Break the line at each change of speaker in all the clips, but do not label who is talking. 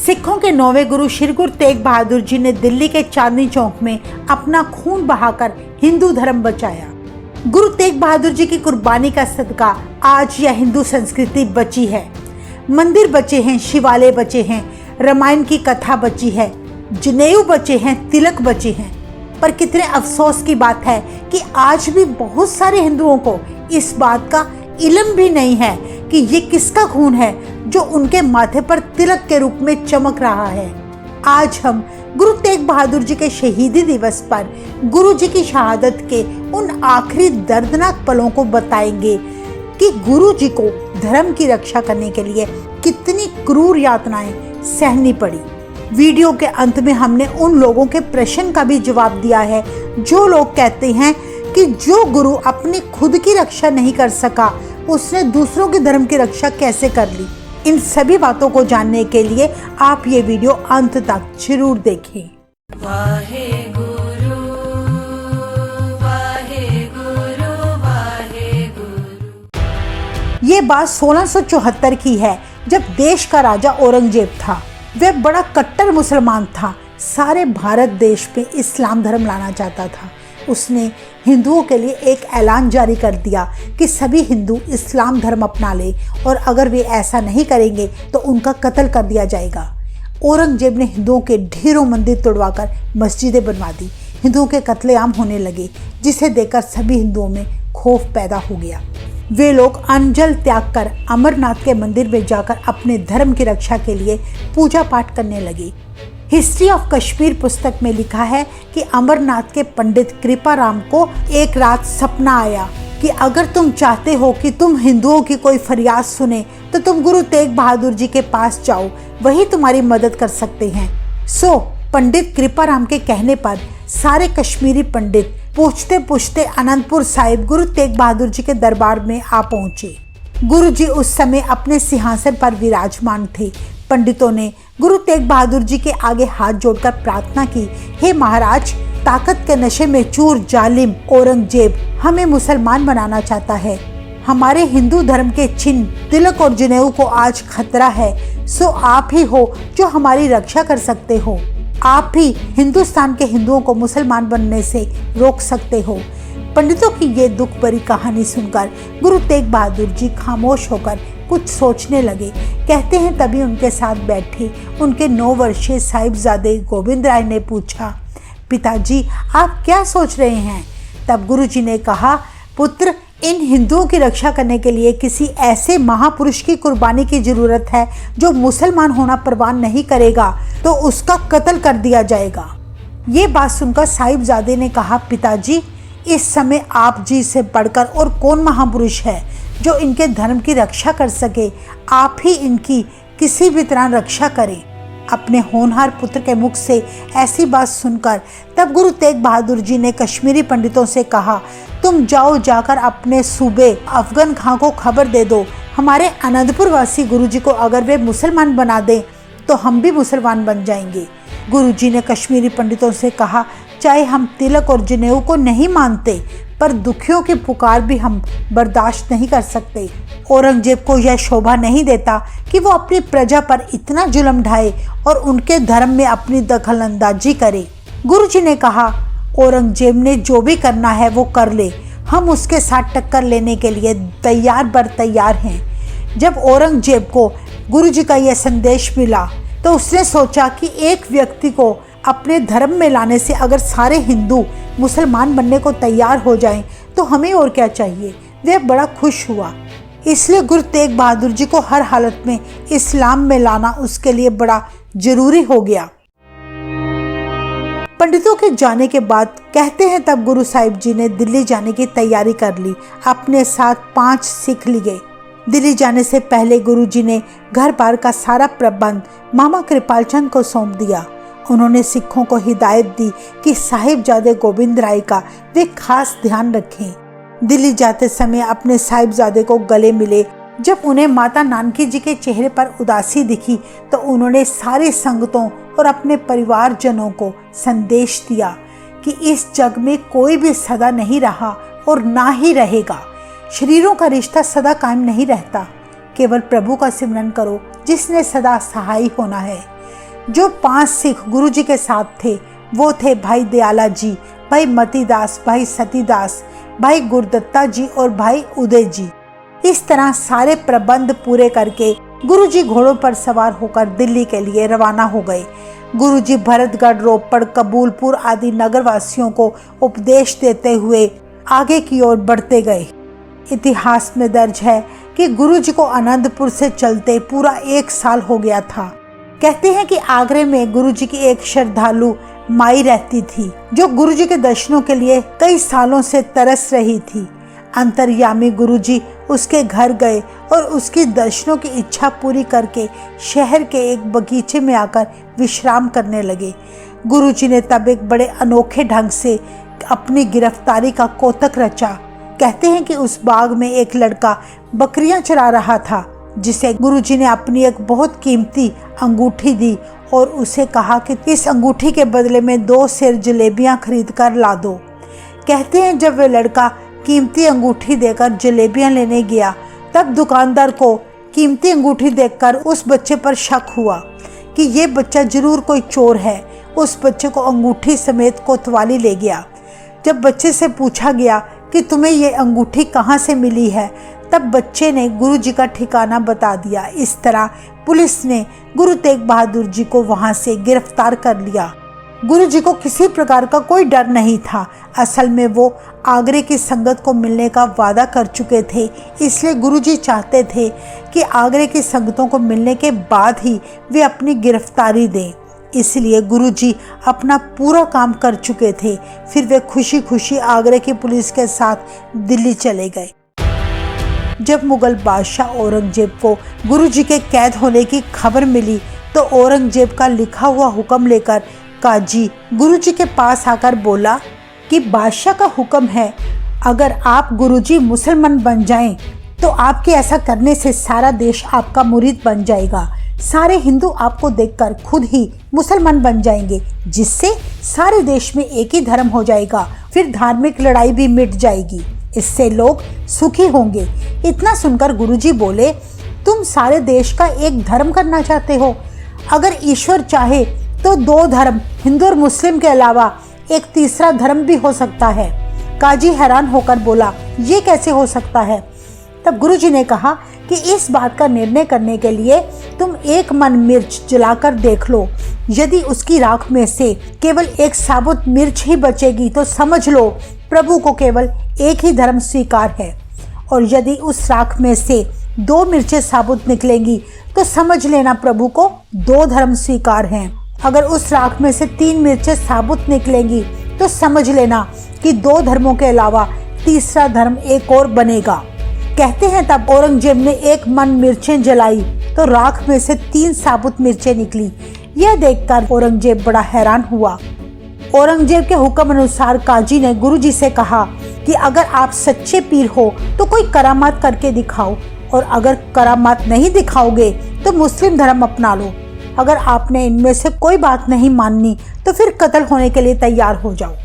सिखों के 9वें गुरु श्री गुरु तेग बहादुर जी ने दिल्ली के चांदनी चौक में अपना खून बहाकर हिंदू धर्म बचाया। गुरु तेग बहादुर जी की कुर्बानी का सदका आज यह हिंदू संस्कृति बची है। मंदिर बचे हैं, शिवालय बचे हैं, रामायण की कथा बची है, जनेऊ बचे हैं, तिलक बचे हैं। पर कितने अफसोस की बात है कि आज भी बहुत सारे हिंदुओं को इस बात का इल्म भी नहीं है कि ये किसका खून है जो उनके माथे पर तिलक के रूप में चमक रहा है। आज हम गुरु तेग बहादुर जी के शहीदी दिवस पर गुरु जी की शहादत के उन आखिरी दर्दनाक पलों को बताएंगे कि गुरु जी को धर्म की रक्षा करने के लिए कितनी क्रूर यातनाएं सहनी पड़ी। वीडियो के अंत में हमने उन लोगों के प्रश्न का भी जवाब दिया है जो लोग कहते हैं कि जो गुरु अपनी खुद की रक्षा नहीं कर सका उसने दूसरों के धर्म की रक्षा कैसे कर ली। इन सभी बातों को जानने के लिए आप ये वीडियो अंत तक जरूर देखें।
वाहे गुरु वाहे गुरु वाहे गुरु।
ये बात 1674 की है जब देश का राजा औरंगजेब था। वह बड़ा कट्टर मुसलमान था, सारे भारत देश पे इस्लाम धर्म लाना चाहता था। उसने हिंदुओं के लिए एक ऐलान जारी कर दिया कि सभी हिंदू इस्लाम धर्म अपना ले और अगर वे ऐसा नहीं करेंगे तो उनका कत्ल कर दिया जाएगा। औरंगजेब ने हिंदुओं के ढेरों मंदिर तोड़वाकर मस्जिदें बनवा दी। हिंदुओं के कत्लेआम होने लगे, जिसे देखकर सभी हिंदुओं में खौफ पैदा हो गया। वे लोग अन्न जल त्याग कर अमरनाथ के मंदिर में जाकर अपने धर्म की रक्षा के लिए पूजा पाठ करने लगे। हिस्ट्री ऑफ कश्मीर पुस्तक में लिखा है कि अमरनाथ के पंडित कृपाराम को एक रात सपना आया कि अगर तुम चाहते हो कि तुम हिंदुओं की कोई फरियाद सुने तो तुम गुरु तेग बहादुर जी के पास जाओ, वही तुम्हारी मदद कर सकते हैं। सो पंडित कृपाराम के कहने पर सारे कश्मीरी पंडित पूछते पूछते अनंतपुर साहिब गुरु तेग बहादुर जी के दरबार में आ पहुंचे। गुरु जी उस समय अपने सिंहासन पर विराजमान थे। पंडितों ने गुरु तेग बहादुर जी के आगे हाथ जोड़कर प्रार्थना की, हे महाराज, ताकत के नशे में चूर जालिम औरंगजेब हमें मुसलमान बनाना चाहता है। हमारे हिंदू धर्म के चिन्ह तिलक और जनेऊ को आज खतरा है। सो आप ही हो जो हमारी रक्षा कर सकते हो। आप ही हिंदुस्तान के हिंदुओं को मुसलमान बनने से रोक सकते हो। पंडितों की ये दुख भरी कहानी सुनकर गुरु तेग बहादुर जी खामोश होकर कुछ सोचने लगे। कहते हैं तभी उनके साथ बैठे उनके 9 वर्षीय साहिबजादे गोविंद राय ने पूछा, पिताजी आप क्या सोच रहे हैं? तब गुरु जी ने कहा, पुत्र, इन हिंदुओं की रक्षा करने के लिए किसी ऐसे महापुरुष की कुर्बानी की जरूरत है जो मुसलमान होना परवान नहीं करेगा तो उसका कत्ल कर दिया जाएगा। ये बात सुनकर साहिबजादे ने कहा, पिताजी, इस समय आप जी से बढ़कर और कौन महापुरुष है जो इनके धर्म की रक्षा कर सके। आप ही इनकी किसी भी तरह रक्षा करें। अपने होनहार पुत्र के मुख से ऐसी बात सुनकर तब गुरु तेग बहादुर जी ने कश्मीरी पंडितों से कहा, तुम जाओ, जाकर अपने सूबे अफगन खां को खबर दे दो। हमारे अनंतपुर वासी गुरु जी को अगर वे मुसलमान बना दें तो हम भी मुसलमान बन जाएंगे। गुरु जी ने कश्मीरी पंडितों से कहा, चाहे हम तिलक और जनेऊ को नहीं मानते पर दुखियों की पुकार भी हम बर्दाश्त नहीं कर सकते। औरंगजेब को यह शोभा नहीं देता कि वो अपनी प्रजा पर इतना जुल्म ढाए और उनके धर्म में अपनी दखलंदाजी करे। गुरु जी ने कहा, औरंगजेब ने जो भी करना है वो कर ले, हम उसके साथ टक्कर लेने के लिए तैयार बर तैयार हैं। जब औरंगजेब को गुरु जी का यह संदेश मिला तो उसने सोचा कि एक व्यक्ति को अपने धर्म में लाने से अगर सारे हिंदू मुसलमान बनने को तैयार हो जाएं तो हमें और क्या चाहिए। वह बड़ा खुश हुआ। इसलिए गुरु तेग बहादुर जी को हर हालत में इस्लाम में लाना उसके लिए बड़ा जरूरी हो गया। पंडितों के जाने के बाद कहते हैं तब गुरु साहिब जी ने दिल्ली जाने की तैयारी कर ली। अपने साथ 5 सिख लिए। दिल्ली जाने से पहले गुरु जी ने घर बार का सारा प्रबंध मामा कृपाल चंद को सौंप दिया। उन्होंने सिखों को हिदायत दी कि साहिबजादे गोविंद राय का वे खास ध्यान रखें। दिल्ली जाते समय अपने साहिबजादे को गले मिले। जब उन्हें माता नानकी जी के चेहरे पर उदासी दिखी तो उन्होंने सारी संगतों और अपने परिवारजनों को संदेश दिया कि इस जग में कोई भी सदा नहीं रहा और ना ही रहेगा। शरीरों का रिश्ता सदा कायम नहीं रहता। केवल प्रभु का सिमरन करो जिसने सदा सहाय होना है। जो 5 सिख गुरुजी के साथ थे वो थे भाई दयाला जी, भाई मतीदास, भाई सतीदास, भाई गुरदत्ता जी और भाई उदय जी। इस तरह सारे प्रबंध पूरे करके गुरुजी घोड़ों पर सवार होकर दिल्ली के लिए रवाना हो गए। गुरुजी भरतगढ़, रोपड़, कबूलपुर आदि नगरवासियों को उपदेश देते हुए आगे की ओर बढ़ते गए। इतिहास में दर्ज है कि गुरुजी को आनंदपुर से चलते पूरा 1 साल हो गया था। कहते हैं कि आगरे में गुरुजी की एक श्रद्धालु माई रहती थी जो गुरुजी के दर्शनों के लिए कई सालों से तरस रही थी। अंतर्यामी गुरुजी उसके घर गए और उसकी दर्शनों की इच्छा पूरी करके शहर के एक बगीचे में आकर विश्राम करने लगे। गुरुजी ने तब एक बड़े अनोखे ढंग से अपनी गिरफ्तारी का कौतक रचा। कहते हैं कि उस बाग में एक लड़का बकरियां चरा रहा था, जिसे गुरुजी ने अपनी एक बहुत कीमती अंगूठी दी और उसे कहा कि इस अंगूठी के बदले में 2 सेर जलेबियां खरीद कर ला दो। कहते हैं जब वह लड़का कीमती अंगूठी देकर जलेबियां लेने गया, तब दुकानदार को कीमती अंगूठी देखकर उस बच्चे पर शक हुआ कि ये बच्चा जरूर कोई चोर है। उस बच्चे को अंगूठी समेत कोतवाली ले गया। जब बच्चे से पूछा गया कि तुम्हें ये अंगूठी कहाँ से मिली है, तब बच्चे ने गुरुजी का ठिकाना बता दिया। इस तरह पुलिस ने गुरु तेग बहादुर जी को वहाँ से गिरफ्तार कर लिया। गुरुजी को किसी प्रकार का कोई डर नहीं था। असल में वो आगरे की संगत को मिलने का वादा कर चुके थे, इसलिए गुरुजी चाहते थे कि आगरे की संगतों को मिलने के बाद ही वे अपनी गिरफ्तारी दें। इसलिए गुरुजी अपना पूरा काम कर चुके थे। फिर वे खुशी खुशी आगरे की पुलिस के साथ दिल्ली चले गए। जब मुगल बादशाह औरंगजेब को गुरुजी के कैद होने की खबर मिली तो औरंगजेब का लिखा हुआ हुक्म लेकर काजी गुरुजी के पास आकर बोला कि बादशाह का हुक्म है, अगर आप गुरुजी मुसलमान बन जाएं तो आपके ऐसा करने से सारा देश आपका मुरीद बन जाएगा। सारे हिंदू आपको देखकर खुद ही मुसलमान बन जाएंगे, जिससे सारे देश में एक ही धर्म हो जाएगा। फिर धार्मिक लड़ाई भी मिट जाएगी, इससे लोग सुखी होंगे। इतना सुनकर गुरुजी बोले, तुम सारे देश का एक धर्म करना चाहते हो? अगर ईश्वर चाहे तो 2 धर्म, हिंदू और मुस्लिम के अलावा एक तीसरा धर्म भी हो सकता है। काजी हैरान होकर बोला, ये कैसे हो सकता है? तब गुरुजी ने कहा कि इस बात का निर्णय करने के लिए तुम 1 मन मिर्च जलाकर देख लो। यदि उसकी राख में से केवल 1 साबुत मिर्च ही बचेगी तो समझ लो प्रभु को केवल एक ही धर्म स्वीकार है, और यदि उस राख में से 2 मिर्चें साबुत निकलेंगी तो समझ लेना प्रभु को 2 धर्म स्वीकार हैं। अगर उस राख में से 3 मिर्चें साबुत निकलेंगी तो समझ लेना कि 2 धर्मों के अलावा तीसरा धर्म एक और बनेगा। कहते हैं तब औरंगजेब ने 1 मन मिर्चें जलाई तो राख में से 3 साबुत मिर्चें निकली। यह देखकर औरंगजेब बड़ा हैरान हुआ। औरंगजेब के हुक्म अनुसार काजी ने गुरुजी से कहा कि अगर आप सच्चे पीर हो तो कोई करामात करके दिखाओ, और अगर करामात नहीं दिखाओगे तो मुस्लिम धर्म अपना लो। अगर आपने इनमें से कोई बात नहीं माननी तो फिर कत्ल होने के लिए तैयार हो जाओ।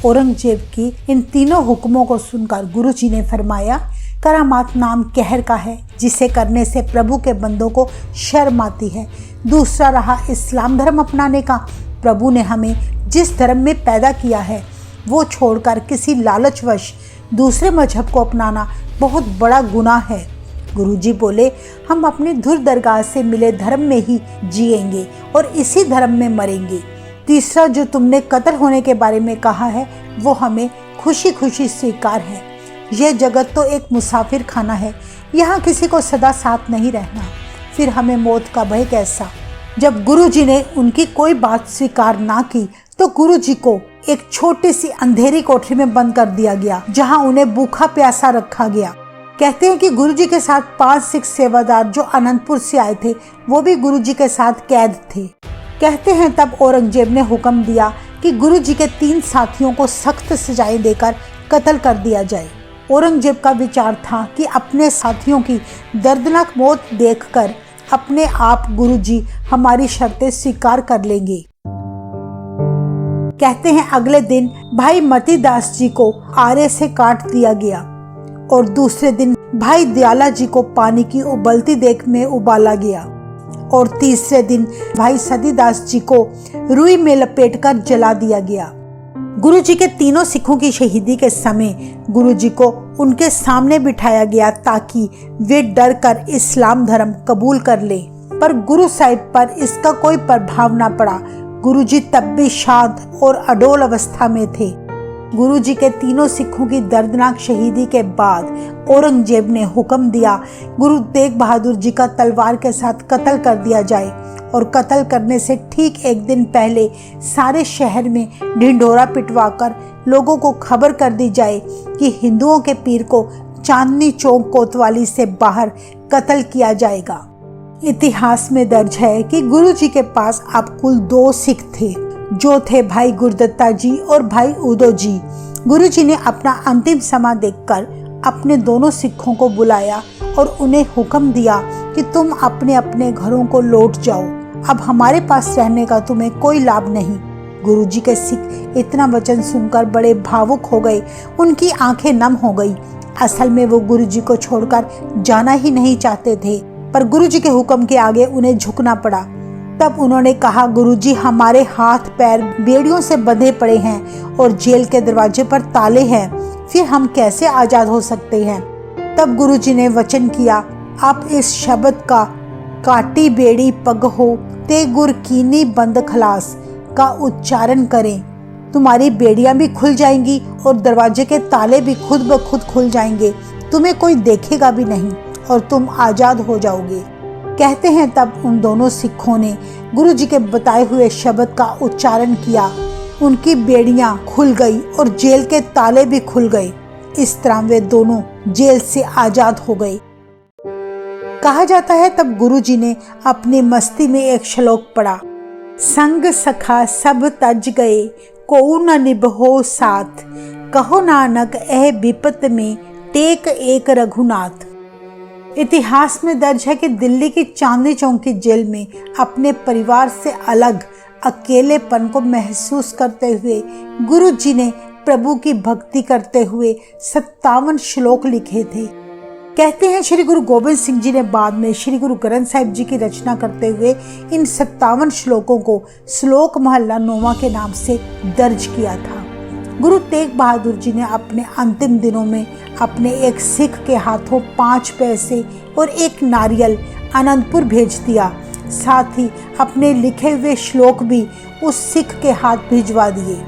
औरंगजेब की इन तीनों हुक्मों को सुनकर गुरुजी ने फरमाया, करामात नाम कहर का है, जिसे करने से प्रभु के बंदों को शर्म आती है। दूसरा रहा इस्लाम धर्म अपनाने का। प्रभु ने हमें जिस धर्म में पैदा किया है वो छोड़कर किसी लालचवश दूसरे मजहब को अपनाना बहुत बड़ा गुनाह है। गुरुजी बोले, हम अपनी धुर दरगाह से मिले धर्म में ही जिएंगे और इसी धर्म में मरेंगे। तीसरा जो तुमने कत्ल होने के बारे में कहा है वो हमें खुशी खुशी स्वीकार है। यह जगत तो एक मुसाफिर खाना है, यहाँ किसी को सदा साथ नहीं रहना, फिर हमें मौत का भय कैसा। जब गुरुजी ने उनकी कोई बात स्वीकार ना की तो गुरुजी को एक छोटी सी अंधेरी कोठरी में बंद कर दिया गया, जहाँ उन्हें भूखा प्यासा रखा गया। कहते हैं कि गुरुजी के साथ 5 सिख सेवादार जो आनंदपुर से आए थे वो भी गुरुजी के साथ कैद थे। कहते हैं तब औरंगजेब ने हुक्म दिया कि गुरुजी के 3 साथियों को सख्त सजाएं देकर कत्ल कर दिया जाए। औरंगजेब का विचार था कि अपने साथियों की दर्दनाक मौत देखकर अपने आप गुरुजी हमारी शर्तें स्वीकार कर लेंगे। कहते हैं अगले दिन भाई मतीदास जी को आरे से काट दिया गया और दूसरे दिन भाई दयाला जी को पानी की उबलती देग में उबाला गया। और तीसरे दिन भाई सतीदास जी को रुई में लपेटकर जला दिया गया। गुरु जी के तीनों सिखों की शहीदी के समय गुरु जी को उनके सामने बिठाया गया ताकि वे डर कर इस्लाम धर्म कबूल कर ले, पर गुरु साहिब पर इसका कोई प्रभाव न पड़ा। गुरु जी तब भी शांत और अडोल अवस्था में थे। गुरु जी के तीनों सिखों की दर्दनाक शहीदी के बाद औरंगजेब ने हुक्म दिया गुरु तेग बहादुर जी का तलवार के साथ कत्ल कर दिया जाए और कत्ल करने से ठीक एक दिन पहले सारे शहर में ढिंढोरा पिटवाकर लोगों को खबर कर दी जाए कि हिंदुओं के पीर को चांदनी चौक कोतवाली से बाहर कत्ल किया जाएगा। इतिहास में दर्ज है कि गुरु जी के पास अब कुल 2 सिख थे, जो थे भाई गुरदत्ता जी और भाई उदो जी। गुरु जी ने अपना अंतिम समय देखकर अपने दोनों सिखों को बुलाया और उन्हें हुक्म दिया कि तुम अपने अपने घरों को लौट जाओ, अब हमारे पास रहने का तुम्हें कोई लाभ नहीं। गुरु जी के सिख इतना वचन सुनकर बड़े भावुक हो गए, उनकी आंखें नम हो गई। असल में वो गुरु जी को छोड़कर जाना ही नहीं चाहते थे, पर गुरु जी के हुक्म के आगे उन्हें झुकना पड़ा। तब उन्होंने कहा, गुरु जी हमारे हाथ पैर बेड़ियों से बंधे पड़े हैं और जेल के दरवाजे पर ताले हैं, फिर हम कैसे आजाद हो सकते हैं। तब गुरु जी ने वचन किया, आप इस शब्द का काटी बेड़ी पग हो ते गुर कीनी बंद खलास का उच्चारण करें, तुम्हारी बेड़ियां भी खुल जाएंगी और दरवाजे के ताले भी खुद ब खुद खुल जाएंगे, तुम्हें कोई देखेगा भी नहीं और तुम आजाद हो जाओगे। कहते हैं तब उन दोनों सिखों ने गुरु जी के बताए हुए शब्द का उच्चारण किया, उनकी बेड़ियां खुल गई और जेल के ताले भी खुल गए। इस तरह वे दोनों जेल से आजाद हो गए। कहा जाता है तब गुरु जी ने अपनी मस्ती में एक श्लोक पढ़ा, संग सखा सब तज गए को न निभो साथ, कहो नानक एह विपत में टेक एक रघुनाथ। इतिहास में दर्ज है कि दिल्ली की चांदनी चौक की जेल में अपने परिवार से अलग अकेलेपन को महसूस करते हुए गुरु जी ने प्रभु की भक्ति करते हुए 57 श्लोक लिखे थे। कहते हैं श्री गुरु गोबिंद सिंह जी ने बाद में श्री गुरु ग्रंथ साहिब जी की रचना करते हुए इन 57 श्लोकों को श्लोक महला 9वां के नाम से दर्ज किया था। गुरु तेग बहादुर जी ने अपने अंतिम दिनों में अपने एक सिख के हाथों 5 पैसे और एक नारियल आनंदपुर भेज दिया, साथ ही अपने लिखे हुए श्लोक भी उस सिख के हाथ भिजवा दिए।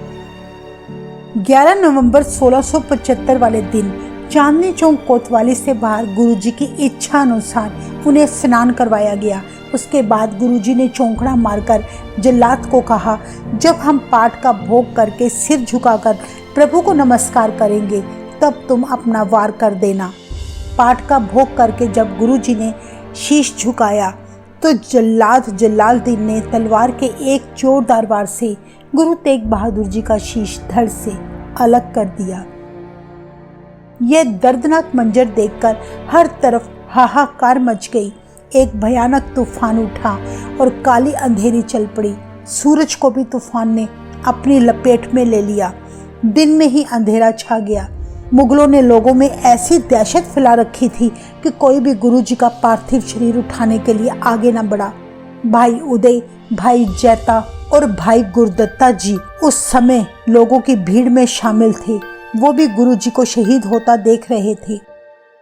11 नवंबर 1675 वाले दिन चांदनी चौक कोतवाली से बाहर गुरु जी की इच्छा अनुसार उन्हें स्नान करवाया गया। उसके बाद गुरु जी ने चौंकड़ा मारकर जल्लाद को कहा, जब हम पाठ का भोग करके सिर झुकाकर प्रभु को नमस्कार करेंगे तब तुम अपना वार कर देना। पाठ का भोग करके जब गुरु जी ने शीश झुकाया तो जल्लाद जलालुद्दीन ने तलवार के एक जोरदार वार से गुरु तेग बहादुर जी का शीश धड़ से अलग कर दिया। यह दर्दनाक मंजर देखकर हर तरफ हाहाकार मच गई। एक भयानक तूफान उठा और काली अंधेरी चल पड़ी। सूरज को भी तूफान ने अपनी लपेट में ले लिया। दिन में ही अंधेरा छा गया। मुगलों ने लोगों में ऐसी दहशत फैला रखी थी कि कोई भी गुरु जी का पार्थिव शरीर उठाने के लिए आगे न बढ़ा। भाई उदय, भाई जैता और भाई गुरदत्ता जी उस समय लोगों की भीड़ में शामिल थे। वो भी गुरु जी को शहीद होता देख रहे थे।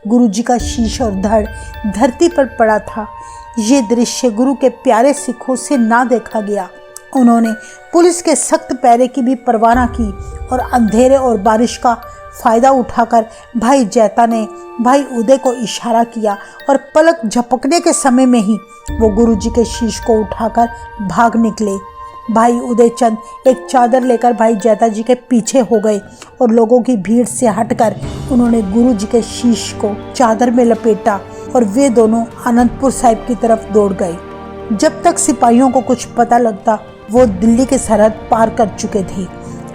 गुरु जी का शीश और धड़ धरती पर पड़ा था। ये दृश्य गुरु के प्यारे सिखों से ना देखा गया। उन्होंने पुलिस के सख्त पहरे की भी परवाह न की और अंधेरे और बारिश का फायदा उठाकर भाई जैता ने भाई उदय को इशारा किया और पलक झपकने के समय में ही वो गुरु जी के शीश को उठाकर भाग निकले। भाई उदय चंद एक चादर लेकर भाई जैता जी के पीछे हो गए और लोगों की भीड़ से हटकर उन्होंने गुरु जी के शीश को चादर में लपेटा और वे दोनों आनंदपुर साहिब की तरफ दौड़ गए। जब तक सिपाहियों को कुछ पता लगता वो दिल्ली की सरहद पार कर चुके थे।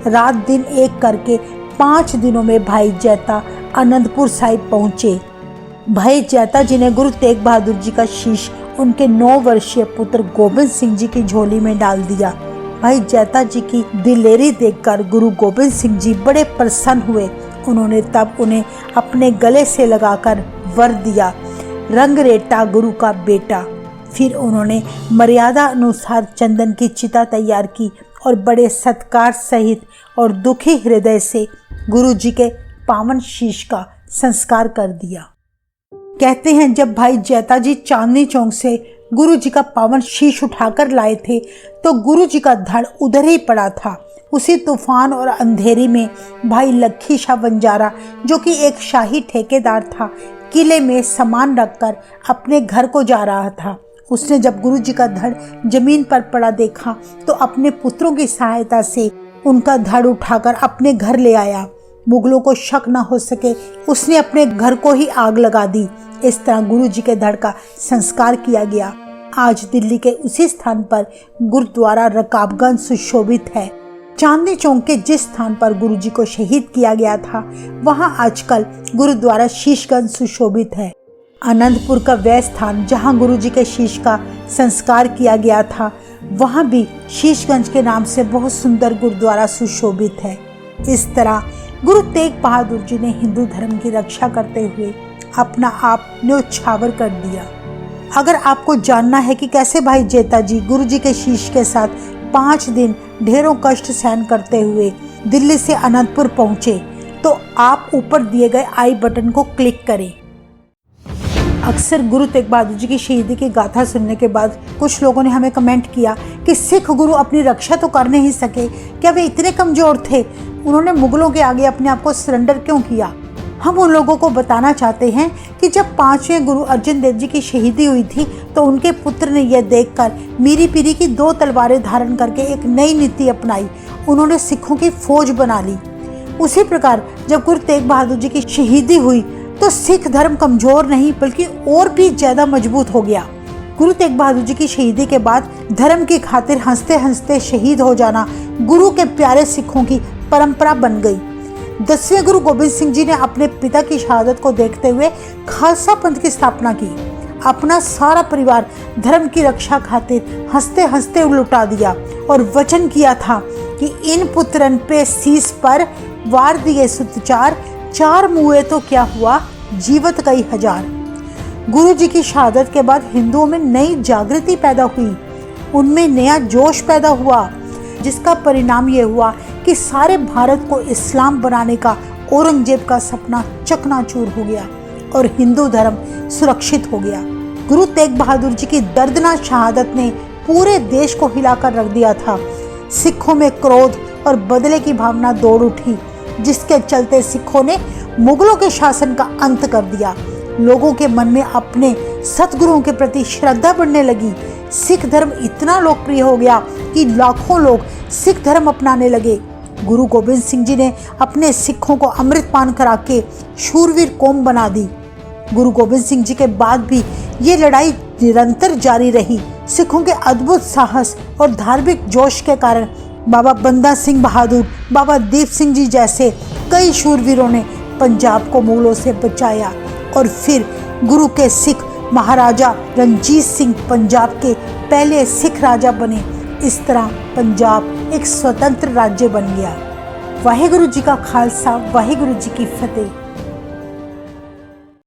रात दिन एक करके 5 दिनों में भाई जैता आनंदपुर साहिब पहुंचे। भाई जैता जी ने गुरु तेग बहादुर जी का शीश उनके 9 वर्षीय पुत्र गोबिंद सिंह जी की झोली में डाल दिया। भाई जैता जी की दिलेरी देखकर गुरु गोबिंद सिंह जी बड़े प्रसन्न हुए। उन्होंने तब उन्हें अपने गले से लगाकर वर दिया, रंग रेटा गुरु का बेटा। फिर उन्होंने मर्यादा अनुसार चंदन की चिता तैयार की और बड़े सत्कार सहित और दुखी हृदय से गुरु जी के पावन शीश का संस्कार कर दिया। कहते हैं जब भाई जैता जी चांदनी चौक से गुरु जी का पावन शीश उठाकर लाए थे तो गुरु जी का धड़ उधर ही पड़ा था। उसी तूफान और अंधेरी में भाई लक्खी शाह बंजारा, जो कि एक शाही ठेकेदार था, किले में सामान रखकर अपने घर को जा रहा था। उसने जब गुरु जी का धड़ जमीन पर पड़ा देखा तो अपने पुत्रों की सहायता से उनका धड़ उठाकर अपने घर ले आया। मुगलों को शक न हो सके उसने अपने घर को ही आग लगा दी। इस तरह गुरु जी के धड़ का संस्कार किया गया। आज दिल्ली के उसी स्थान पर गुरुद्वारा रकाबगंज सुशोभित है। चांदनी चौक के जिस स्थान पर गुरु जी को शहीद किया गया था वहां आजकल गुरुद्वारा शीशगंज सुशोभित है। आनंदपुर का वह स्थान जहां गुरु जी के शीश का संस्कार किया गया था वहां भी शीशगंज के नाम से बहुत सुंदर गुरुद्वारा सुशोभित है। इस तरह गुरु तेग बहादुर जी ने हिंदू धर्म की रक्षा करते हुए अपना आप न्योछावर कर दिया। अगर आपको जानना है कि कैसे भाई जैता जी गुरु जी के शीश के साथ 5 दिन ढेरों कष्ट सहन करते हुए दिल्ली से अनंतपुर पहुंचे तो आप ऊपर दिए गए आई बटन को क्लिक करें। अक्सर गुरु तेग बहादुर जी की शहीदी की गाथा सुनने के बाद कुछ लोगों ने हमें कमेंट किया कि सिख गुरु अपनी रक्षा तो कर नहीं सके, क्या वे इतने कमजोर थे? उन्होंने मुगलों के आगे अपने आप को सरेंडर क्यों किया? हम उन लोगों को बताना चाहते हैं कि जब 5वें गुरु अर्जन देव जी की शहीदी हुई थी तो उनके पुत्र ने यह देखकर मीरी पीरी की 2 तलवारें धारण करके एक नई नीति अपनाई। उन्होंने सिखों की फौज बना ली। उसी प्रकार जब गुरु तेग बहादुर जी की शहीदी हुई तो सिख धर्म कमजोर नहीं बल्कि और भी ज्यादा मजबूत हो गया। गुरु तेग बहादुर जी की शहीदी के बाद धर्म की खातिर हंसते हंसते शहीद हो जाना गुरु के प्यारे सिखों की परंपरा बन गई। 10वें गुरु गोबिंद सिंह जी ने अपने पिता की शहादत को देखते हुए खालसा पंथ की स्थापना की। अपना सारा परिवार धर्म की रक्षा खातिर हंसते हंसते लुटा दिया और वचन किया था कि इन पुत्रन पे शीस पर वार दिए सुतचार, 4 मुए तो क्या हुआ जीवत कई हजार। गुरु जी की शहादत के बाद हिंदुओं में नई जागृति पैदा हुई, उनमें नया जोश पैदा हुआ, जिसका परिणाम ये हुआ कि सारे भारत को इस्लाम बनाने का औरंगजेब का सपना चकनाचूर हो गया और हिंदू धर्म सुरक्षित हो गया। गुरु तेग बहादुर जी की दर्दनाक शहादत ने पूरे देश को हिलाकर रख दिया था। सिखों में क्रोध और बदले की भावना दौड़ उठी, जिसके चलते सिखों ने मुगलों के शासन का अंत कर दिया। लोगों के मन में अपने सतगुरुओं के प्रति श्रद्धा बढ़ने लगी। सिख धर्म इतना लोकप्रिय हो गया कि लाखों लोग सिख धर्म अपनाने लगे। गुरु गोबिंद सिंह जी ने अपने सिखों को अमृत पान करा के शूरवीर कौम बना दी। गुरु गोबिंद सिंह जी के बाद भी ये लड़ाई निरंतर जारी रही। सिखों के अद्भुत साहस और धार्मिक जोश के कारण बाबा बंदा सिंह बहादुर, बाबा दीप सिंह जी जैसे कई शूरवीरों ने पंजाब को मुगलों से बचाया और फिर गुरु के सिख महाराजा रणजीत सिंह पंजाब के पहले सिख राजा बने। इस तरह पंजाब एक स्वतंत्र राज्य बन गया। वाहेगुरु जी का खालसा, वाहेगुरु जी की फतेह।